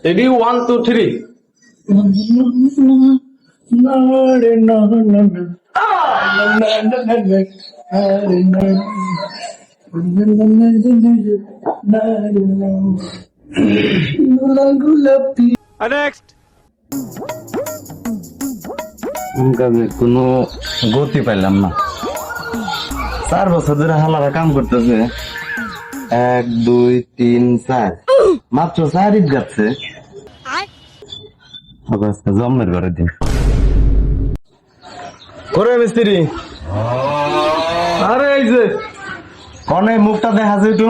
Ready 1 2 3 next কোনো গতি পাইলাম না। 4 বছর ধরে হালারা কাম করতেছে, 1 2 3 4 মাত্র 4 ইট যাচ্ছে। জমের ঘরে দিন করে মিস্ত্রি। আরে এই যে কনে মুখটা দেখা যায় একটু।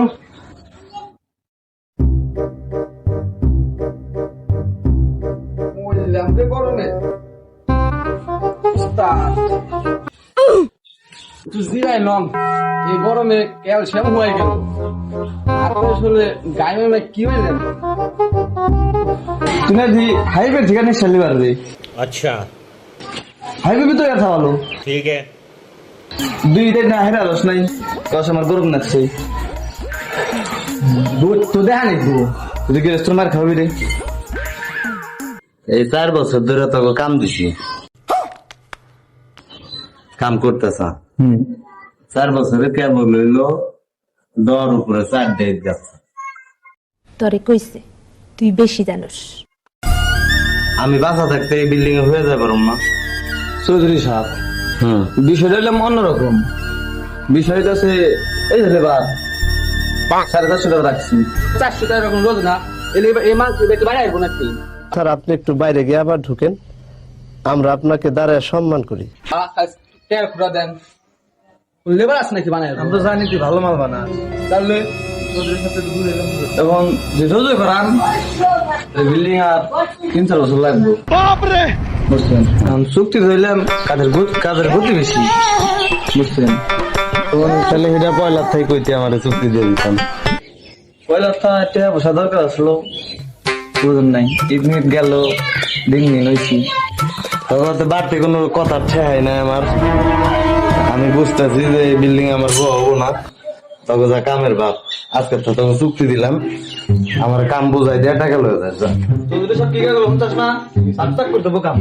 এই গরমে ক্যালসিয়াম হয়ে গেল। আসলে গায়ে কি হয়ে যাবে? তুমি হাইবে ঠিকানে চালি পারবে। अच्छा হাইবে তো কথা বলো ठीक है 2 দিন না হেরা রস নাই কস আমার গরম লাগছে। তো দেখা নেই তুই কি রেস্টুরেন্ট খাবি রে? এই 4 বছর ধরে তোকে কাম দিছি, কাম করতেছা। 4 বছরে কেমন লইলো 10 উপরে 4 ডেট যাচ্ছে। তরে কইছে তুই বেশি জানোস। আমি বাসা থাকতে এই বিল্ডিং এ হয়ে যাবে না চৌধুরী সাহেব, বিষয়টা হলাম অন্যরকম। বিষয়টা আছে এই যে লেবার 450 টাকা রাখছি, 400 টাকা এরকম রোজ না। এই মাল একটু বাইরে আসবো নাকি? স্যার আপনি একটু বাইরে গিয়ে আবার ঢুকেন, আমরা আপনাকে দাঁড়ায় সম্মান করি। তেল খুঁড়া দেন, লেবার আছে নাকি বানায়? আমি তো জানি তুই ভালো মাল বানা, তাহলে এখন যে রোজ করান বিল্ডিং আর 3-4 বছর লাগবে। বুঝছেন, আমি চুক্তি ধরলাম কাজের গতি বেশি, বুঝছেন। তখন তাহলে সেটা পয়লার থেকে কইতে আমার চুক্তি দিয়ে দিতাম। পয়লার তো একটা পয়সা দরকার আসলো, বুঝেন নাই। ইডমিট গেল, দিন হয়েছি, তখন তো বাড়তে কোনো কথা ঠেহাই নাই আমার। আমি বুঝতেছি যে এই বিল্ডিং আমার হবো না, তখন যা কামের বাপ। আজকে তো তখন চুক্তি দিলাম, আমার কাম বোঝাই দিয়ে টাকা লয়ে যায়। চৌধুরী সাহেব কি গেল হতাশ না? সাবস্ক্রাইব করে দেবো কাম।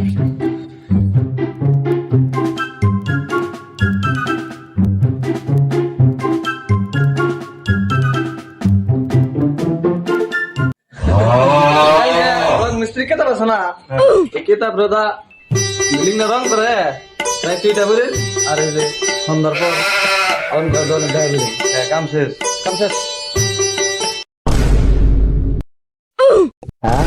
মিস্ত্রি কেতাব আছে না, কেতাব রোদা বিল্ডিং না রং করে তুইটা বলে। আর এই যে সন্ধ্যার পর কাম শেষ। কাম শেষ। হ্যাঁ